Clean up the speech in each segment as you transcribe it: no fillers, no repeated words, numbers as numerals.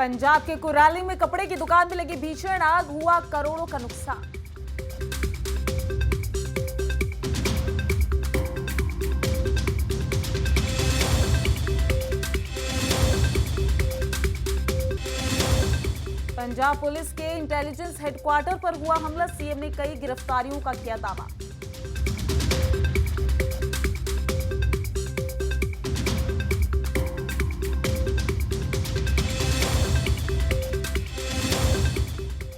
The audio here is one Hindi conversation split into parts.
पंजाब के कुराली में कपड़े की दुकान में लगी भीषण आग, हुआ करोड़ों का नुकसान। पंजाब पुलिस के इंटेलिजेंस हेडक्वार्टर पर हुआ हमला, सीएम ने कई गिरफ्तारियों का किया दावा।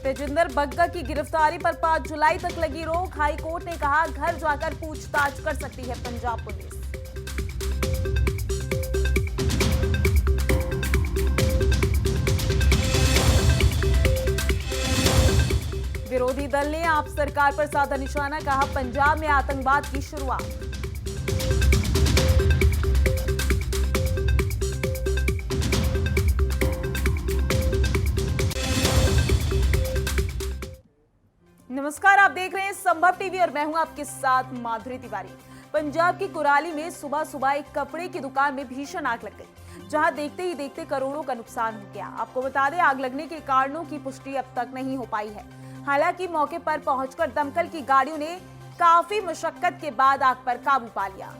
तेजिंदर बग्गा की गिरफ्तारी पर 5 जुलाई तक लगी रोक, हाई कोर्ट ने कहा घर जाकर पूछताछ कर सकती है पंजाब पुलिस। विरोधी दल ने आप सरकार पर साधा निशाना, कहा पंजाब में आतंकवाद की शुरुआत। नमस्कार, आप देख रहे हैं संभव टीवी और मैं हूं आपके साथ माधुरी तिवारी। पंजाब की कुराली में सुबह सुबह एक कपड़े की दुकान में भीषण आग लग गई, जहां देखते ही देखते करोड़ों का नुकसान हो गया। आपको बता दें, आग लगने के कारणों की पुष्टि अब तक नहीं हो पाई है। हालांकि मौके पर पहुंचकर दमकल की गाड़ियों ने काफी मशक्कत के बाद आग पर काबू पा लिया।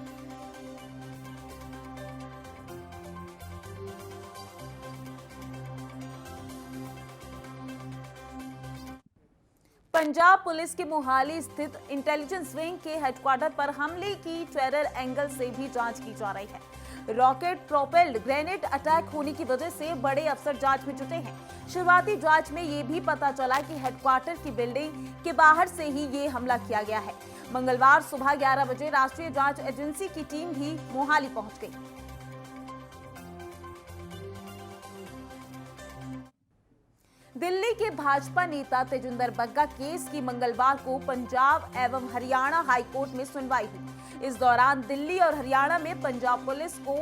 पंजाब पुलिस के मोहाली स्थित इंटेलिजेंस विंग के हेडक्वार्टर पर हमले की टेरर एंगल से भी जांच की जा रही है। रॉकेट प्रोपेल्ड ग्रेनेड अटैक होने की वजह से बड़े अफसर जांच में जुटे हैं। शुरुआती जांच में ये भी पता चला कि हेडक्वार्टर की बिल्डिंग के बाहर से ही ये हमला किया गया है। मंगलवार सुबह 11 बजे राष्ट्रीय जांच एजेंसी की टीम भी मोहाली पहुंच गई। दिल्ली के भाजपा नेता तेजिंदर बग्गा केस की मंगलवार को पंजाब एवं हरियाणा हाईकोर्ट में सुनवाई हुई। इस दौरान दिल्ली और हरियाणा में पंजाब पुलिस को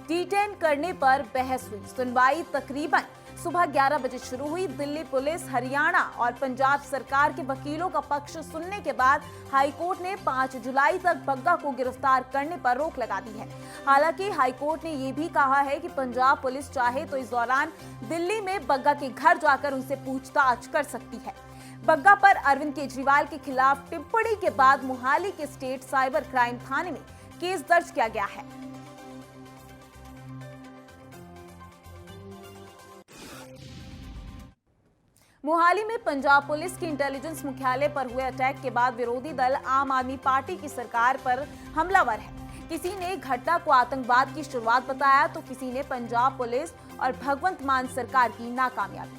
डिटेन करने पर बहस हुई। सुनवाई तकरीबन सुबह 11 बजे शुरू हुई। दिल्ली पुलिस, हरियाणा और पंजाब सरकार के वकीलों का पक्ष सुनने के बाद हाईकोर्ट ने 5 जुलाई तक बग्गा को गिरफ्तार करने पर रोक लगा दी है। हालांकि हाईकोर्ट ने यह भी कहा है कि पंजाब पुलिस चाहे तो इस दौरान दिल्ली में बग्गा के घर जाकर उनसे पूछताछ कर सकती है। बग्गा पर अरविंद केजरीवाल के खिलाफ टिप्पणी के बाद मोहाली के स्टेट साइबर क्राइम थाने में केस दर्ज किया गया है। मोहाली में पंजाब पुलिस की इंटेलिजेंस मुख्यालय पर हुए अटैक के बाद विरोधी दल आम आदमी पार्टी की सरकार पर हमलावर है। किसी ने घटना को आतंकवाद की शुरुआत बताया तो किसी ने पंजाब पुलिस और भगवंत मान सरकार की नाकामयाबी।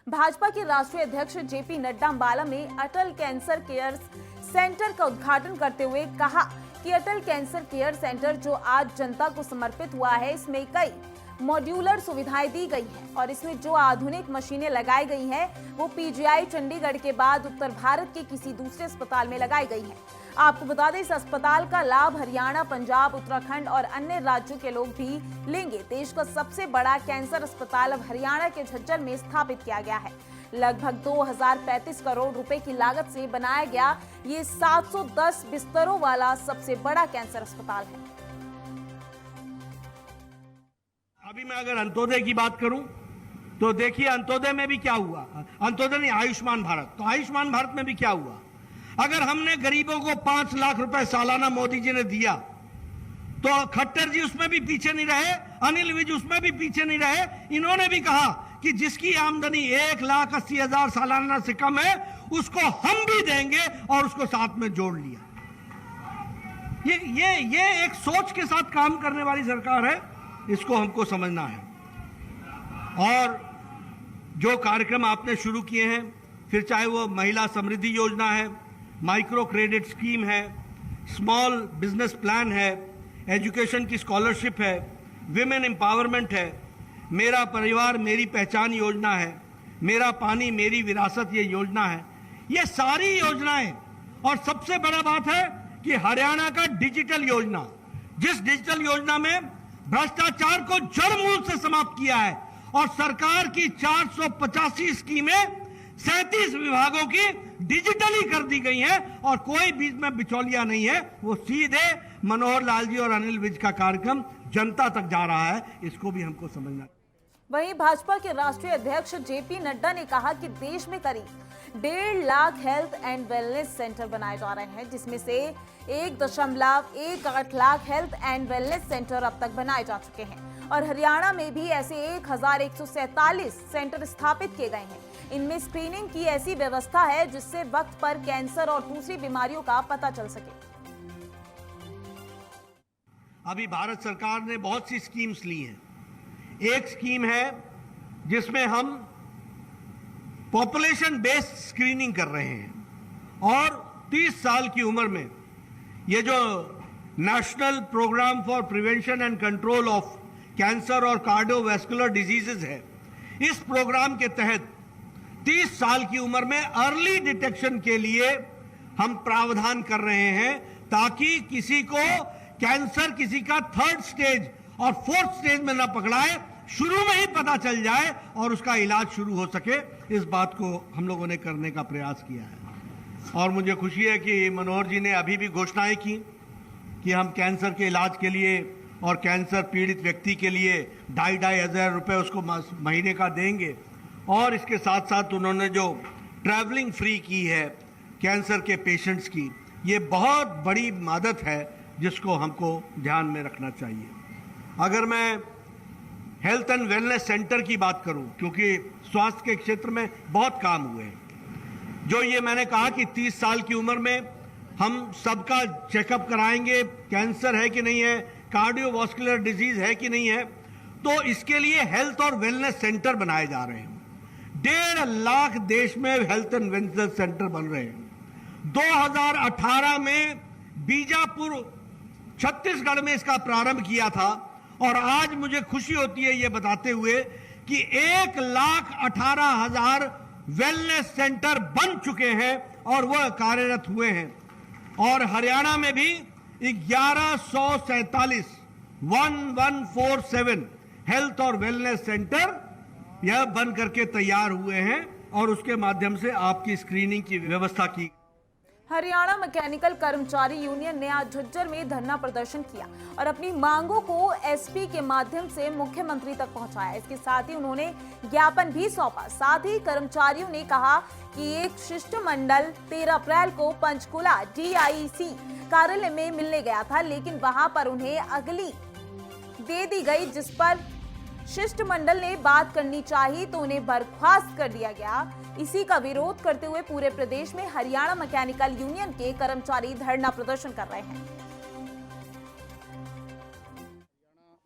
भाजपा के राष्ट्रीय अध्यक्ष जेपी नड्डा अंबाला में अटल कैंसर केयर सेंटर का उद्घाटन करते हुए कहा कि अटल कैंसर केयर सेंटर जो आज जनता को समर्पित हुआ है, इसमें कई मॉड्यूलर सुविधाएं दी गई हैं और इसमें जो आधुनिक मशीनें लगाई गई हैं वो पीजीआई चंडीगढ़ के बाद उत्तर भारत के किसी दूसरे अस्पताल में लगाई गई हैं। आपको बता दें, इस अस्पताल का लाभ हरियाणा, पंजाब, उत्तराखंड और अन्य राज्यों के लोग भी लेंगे। देश का सबसे बड़ा कैंसर अस्पताल अब हरियाणा के झज्जर में स्थापित किया गया है। लगभग 2035 करोड़ रुपए की लागत से बनाया गया ये 710 बिस्तरों वाला सबसे बड़ा कैंसर अस्पताल है। अभी मैं अगर अंत्योदय की बात करूं तो देखिए अंत्योदय में भी क्या हुआ। अंत्योदय नहीं, आयुष्मान भारत। तो आयुष्मान भारत में भी क्या हुआ। अगर हमने गरीबों को 5 लाख रुपए सालाना मोदी जी ने दिया तो खट्टर जी उसमें भी पीछे नहीं रहे, अनिल विज उसमें भी पीछे नहीं रहे। इन्होंने भी कहा कि जिसकी आमदनी 1,80,000 सालाना से कम है उसको हम भी देंगे और उसको साथ में जोड़ लिया। ये एक सोच के साथ काम करने वाली सरकार है, इसको हमको समझना है। और जो कार्यक्रम आपने शुरू किए हैं, फिर चाहे वो महिला समृद्धि योजना है, माइक्रो क्रेडिट स्कीम है, स्मॉल बिजनेस प्लान है, एजुकेशन की स्कॉलरशिप है, विमेन एम्पावरमेंट है, मेरा परिवार मेरी पहचान योजना है, मेरा पानी मेरी विरासत ये योजना है, ये सारी योजनाएं। और सबसे बड़ा बात है कि हरियाणा का डिजिटल योजना, जिस डिजिटल योजना में भ्रष्टाचार को जड़ मूल से समाप्त किया है और सरकार की 485 स्कीमें 37 विभागों की डिजिटली कर दी गई हैं और कोई बीच में बिचौलिया नहीं है। वो सीधे मनोहर लाल जी और अनिल विज का कार्यक्रम जनता तक जा रहा है, इसको भी हमको समझना। वहीं भाजपा के राष्ट्रीय अध्यक्ष जेपी नड्डा ने कहा कि देश में करीब 1.5 lakh health and wellness centre बनाए जा रहे हैं, जिसमें से 1.18 lakh health and wellness centre अब तक बनाए जा चुके हैं और हरियाणा में भी ऐसे 1147 सेंटर स्थापित किए गए हैं। इनमें स्क्रीनिंग की ऐसी व्यवस्था है जिससे वक्त पर कैंसर और दूसरी बीमारियों का पता चल सके। अभी भारत सरकार ने बहुत सी स्कीम्स ली हैं। एक स्कीम है जिसमें हम पॉपुलेशन बेस्ड स्क्रीनिंग कर रहे हैं और 30 साल की उम्र में ये जो national program for prevention and control of cancer और कार्डियोवैस्कुलर डिजीजेज है, इस प्रोग्राम के तहत 30 साल की उम्र में अर्ली डिटेक्शन के लिए हम प्रावधान कर रहे हैं ताकि किसी को कैंसर किसी का 3rd स्टेज और 4th स्टेज में ना पकड़ाए, शुरू में ही पता चल जाए और उसका इलाज शुरू हो सके। इस बात को हम लोगों ने करने का प्रयास किया है और मुझे खुशी है कि मनोहर जी ने अभी भी घोषणाएं की कि हम कैंसर के इलाज के लिए और कैंसर पीड़ित व्यक्ति के लिए 2,500 रुपये उसको महीने का देंगे और इसके साथ साथ उन्होंने जो ट्रैवलिंग फ्री की है कैंसर के पेशेंट्स की, ये बहुत बड़ी मदद है जिसको हमको ध्यान में रखना चाहिए। अगर मैं हेल्थ एंड वेलनेस सेंटर की बात करूं, क्योंकि स्वास्थ्य के क्षेत्र में बहुत काम हुए हैं, जो ये मैंने कहा कि 30 साल की उम्र में हम सबका चेकअप कराएंगे, कैंसर है कि नहीं है, कार्डियोवास्कुलर डिजीज है कि नहीं है, तो इसके लिए हेल्थ और वेलनेस सेंटर बनाए जा रहे हैं। 1.5 लाख देश में हेल्थ एंड वेलनेस सेंटर बन रहे हैं। 2018 में बीजापुर छत्तीसगढ़ में इसका प्रारंभ किया था और आज मुझे खुशी होती है ये बताते हुए कि 1,18,000 वेलनेस सेंटर बन चुके हैं और वह कार्यरत हुए हैं और हरियाणा में भी 1147 हेल्थ और वेलनेस सेंटर यह बन करके तैयार हुए हैं और उसके माध्यम से आपकी स्क्रीनिंग की व्यवस्था की। हरियाणा मैकेनिकल कर्मचारी यूनियन ने आज झज्जर में धरना प्रदर्शन किया और अपनी मांगों को एसपी के माध्यम से मुख्यमंत्री तक पहुंचाया। इसके साथ ही उन्होंने ज्ञापन भी सौंपा। साथ ही कर्मचारियों ने कहा कि एक शिष्टमंडल 13 अप्रैल को पंचकुला DIC कार्यालय में मिलने गया था, लेकिन वहां पर उन्हें अगली दे दी गई, जिस पर शिष्टमंडल ने बात करनी चाहिए तो उन्हें बर्खास्त कर दिया गया। इसी का विरोध करते हुए पूरे प्रदेश में हरियाणा मैकेनिकल यूनियन के कर्मचारी धरना प्रदर्शन कर रहे हैं।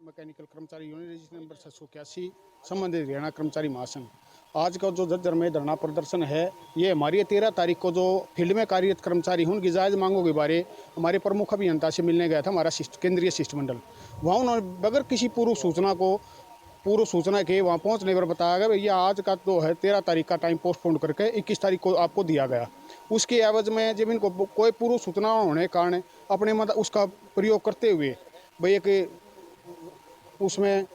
मैकेनिकल कर्मचारी यूनियन रजिस्टर नंबर 781 संबंधित हरियाणा कर्मचारी महासंघ, आज का जो झज्जर में धरना प्रदर्शन है, ये हमारी 13 तारीख को जो फील्ड में कार्यरत कर्मचारी हैं उनकी जायज़ मांगों के बारे हमारे प्रमुख अभियंता से मिलने गया था हमारा केंद्रीय शिष्टमंडल। वहाँ उन्होंने बगैर किसी पूर्व सूचना के वहाँ पहुँचने पर बताया गया भैया आज का तो है 13 तारीख का टाइम पोस्टपोन करके 21 तारीख को आपको दिया गया। उसके एवज में जब इनको कोई पूर्व सूचना होने के कारण अपने उसका प्रयोग करते हुए भैया के उसमें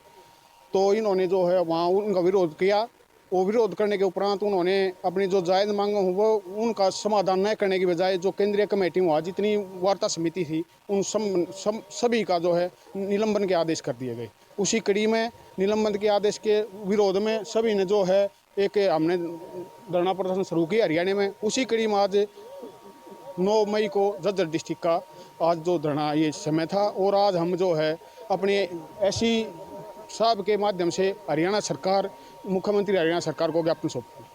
तो इन्होंने जो है वहाँ उनका विरोध किया। वो विरोध करने के उपरांत उन्होंने अपनी जो जायज़ मांग हो वो उनका समाधान न करने की बजाय जो केंद्रीय कमेटी वहाँ जितनी वार्ता समिति थी उन सभी का जो है निलंबन के आदेश कर दिए गए। उसी कड़ी में निलंबन के आदेश के विरोध में सभी ने जो है एक हमने धरना प्रदर्शन शुरू किया हरियाणा में। उसी कड़ी में आज 9 मई को झज्जर डिस्ट्रिक्ट का आज जो धरना ये समय था और आज हम जो है अपने ऐसी साहब के माध्यम से हरियाणा सरकार मुख्यमंत्री हरियाणा सरकार को ज्ञापन सौंपा।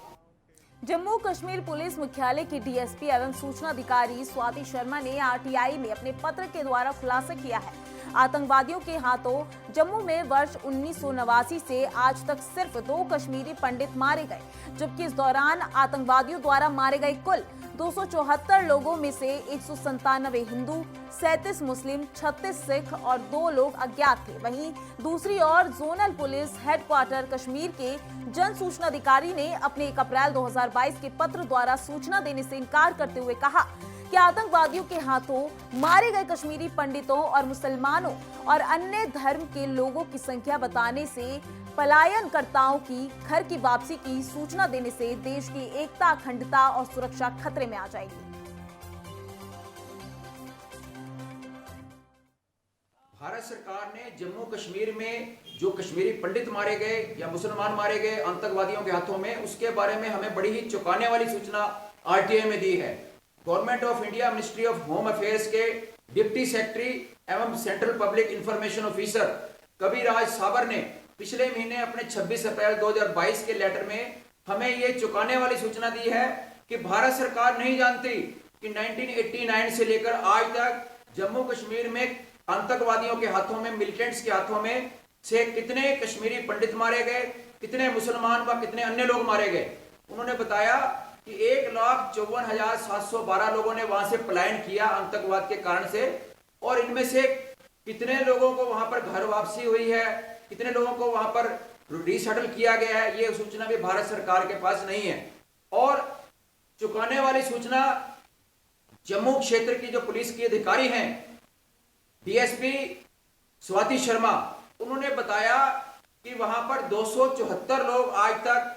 जम्मू कश्मीर पुलिस मुख्यालय की DSP एवं सूचना अधिकारी स्वाति शर्मा ने RTI में अपने पत्र के द्वारा खुलासा किया है। आतंकवादियों के हाथों जम्मू में वर्ष 1989 से आज तक सिर्फ 2 कश्मीरी पंडित मारे गए, जबकि इस दौरान आतंकवादियों द्वारा मारे गए कुल 274 लोगों में से 197 हिंदू, 37 मुस्लिम, 36 सिख और 2 लोग अज्ञात थे। वहीं दूसरी ओर जोनल पुलिस हेडक्वार्टर कश्मीर के जन सूचना अधिकारी ने अपने 1 अप्रैल 2022 के पत्र द्वारा सूचना देने से इनकार करते हुए कहा कि आतंकवादियों के हाथों मारे गए कश्मीरी पंडितों और मुसलमानों और अन्य धर्म के लोगों की संख्या बताने से पलायनकर्ताओं की घर की वापसी की सूचना देने से देश की एकता, अखंडता और सुरक्षा खतरे में आ जाएगी। भारत सरकार ने जम्मू कश्मीर में जो कश्मीरी पंडित मारे गए या मुसलमान मारे गए आतंकवादियों के हाथों में, उसके बारे में हमें बड़ी ही चौंकाने वाली सूचना आरटीआई में दी है। Government of India ministry of home affairs के डिप्टी सेक्रेटरी एवं सेंट्रल पब्लिक इंफॉर्मेशन ऑफिसर कविराज साबर ने पिछले महीने अपने 26 अप्रैल 2022 के लेटर में हमें ये चौंकाने वाली सूचना दी है कि भारत सरकार नहीं जानती कि 1989 से लेकर आज तक जम्मू कश्मीर में आतंकवादियों के हाथों में, मिलिटेंट्स के हाथों में से कितने कश्मीरी पंडित मारे गए, कितने मुसलमान व कितने अन्य लोग मारे गए। उन्होंने बताया कि 1,54,712 लोगों ने वहां से पलायन किया आतंकवाद के कारण से, और इनमें से कितने लोगों को वहां पर घर वापसी हुई है, कितने लोगों को वहां पर रीसेटल किया गया है, ये सूचना भी भारत सरकार के पास नहीं है। और चौंकाने वाली सूचना, जम्मू क्षेत्र की जो पुलिस की अधिकारी हैं, डीएसपी स्वाति शर्मा, उन्होंने बताया कि वहां पर 274 लोग आज तक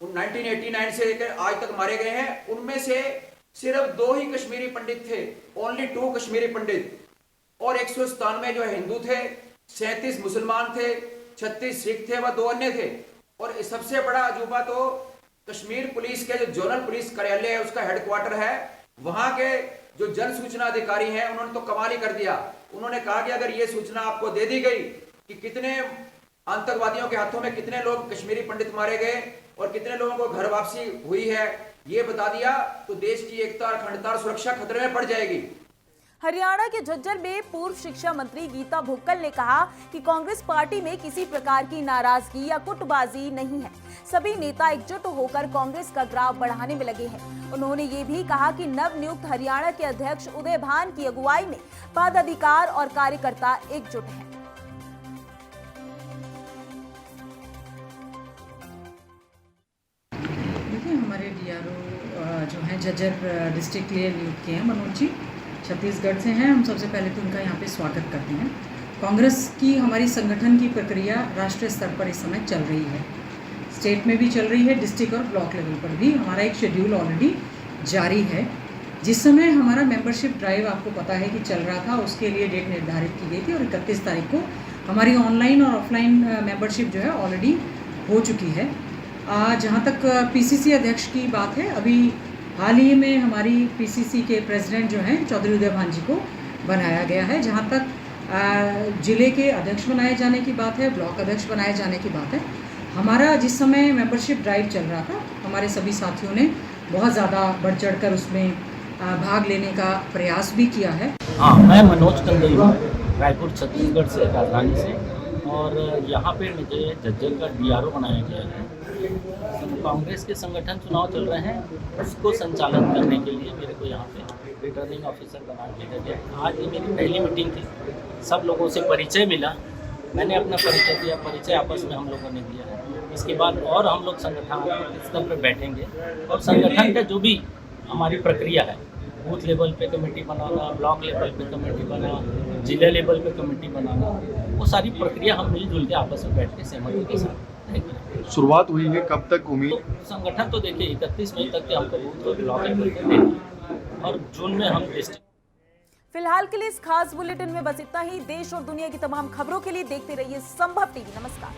1989 से लेकर आज तक मारे गए हैं। उनमें से सिर्फ 2 ही कश्मीरी पंडित थे, ओनली 2 कश्मीरी पंडित, और 197 जो हिंदू थे, 37 मुसलमान थे, 36 सिख थे व 2 अन्य थे। और सबसे बड़ा अजूबा तो कश्मीर पुलिस के जो जोनल पुलिस कार्यालय है, उसका हेडक्वार्टर है, वहां के जो जन सूचना अधिकारी हैं, उन्होंने तो कमाल ही कर दिया। उन्होंने कहा कि अगर ये सूचना आपको दे दी गई कि कितने आतंकवादियों के हाथों में कितने लोग कश्मीरी पंडित मारे गए और कितने लोगों को घर वापसी हुई है, ये बता दिया तो देश की एकता, अखंडता और सुरक्षा खतरे में पड़ जाएगी। हरियाणा के झज्जर में पूर्व शिक्षा मंत्री गीता भुक्कल ने कहा कि कांग्रेस पार्टी में किसी प्रकार की नाराजगी या गुटबाजी नहीं है। सभी नेता एकजुट होकर कांग्रेस का ग्राफ बढ़ाने में लगे हैं। उन्होंने ये भी कहा कि नवनियुक्त हरियाणा के अध्यक्ष उदय भान की अगुवाई में पदाधिकार और कार्यकर्ता एकजुट हैं। देखिए, हमारे डीआरओ जो हैं झज्जर डिस्ट्रिक्ट के लिए नियुक्त किए हैं मनोज जी, छत्तीसगढ़ से हैं। हम सबसे पहले तो उनका यहाँ पे स्वागत करते हैं। कांग्रेस की हमारी संगठन की प्रक्रिया राष्ट्रीय स्तर पर इस समय चल रही है, स्टेट में भी चल रही है, डिस्ट्रिक्ट और ब्लॉक लेवल पर भी हमारा एक शेड्यूल ऑलरेडी जारी है। जिस समय हमारा मेंबरशिप ड्राइव आपको पता है कि चल रहा था, उसके लिए डेट निर्धारित की गई थी और 31 तारीख को हमारी ऑनलाइन और ऑफलाइन मेंबरशिप जो है ऑलरेडी हो चुकी है। जहाँ तक पीसीसी अध्यक्ष की बात है, अभी हाल ही में हमारी पीसीसी के प्रेसिडेंट जो हैं चौधरी उदय भान जी को बनाया गया है। जहाँ तक जिले के अध्यक्ष बनाए जाने की बात है, ब्लॉक अध्यक्ष बनाए जाने की बात है, हमारा जिस समय मेंबरशिप ड्राइव चल रहा था, हमारे सभी साथियों ने बहुत ज़्यादा बढ़ चढ़ कर उसमें भाग लेने का प्रयास भी किया है। हाँ, मैं मनोज कंदई हूँ, रायपुर छत्तीसगढ़ से, राजधानी से, और यहाँ पे मुझे झज्जर का डीआरओ बनाया गया है। कांग्रेस के संगठन चुनाव चल रहे हैं, उसको संचालन करने के लिए मेरे को यहाँ पे रिटर्निंग ऑफिसर बना दिया गया। आज ये मेरी पहली मीटिंग थी, सब लोगों से परिचय मिला, मैंने अपना परिचय दिया, परिचय आपस में हम लोगों ने दिया है। इसके बाद और हम लोग संगठन स्तर पर बैठेंगे और संगठन का जो भी हमारी प्रक्रिया है, बूथ लेवल पे कमेटी बनाना, ब्लॉक लेवल पे कमेटी बनाना, जिला लेवल पे कमेटी बनाना, वो सारी प्रक्रिया हम मिलजुल के आपस में बैठ के सहमति के साथ शुरुआत हुई है। कब तक उम्मीद? तो संगठन तो देखिए 31 मई तक के हमको बूथ और ब्लॉक लेवल पे देना, और जून में हम डिस्ट्रिक्ट। फिलहाल के लिए इस खास बुलेटिन में बस इतना ही। देश और दुनिया की तमाम खबरों के लिए देखते रहिए संभव टीवी। नमस्कार।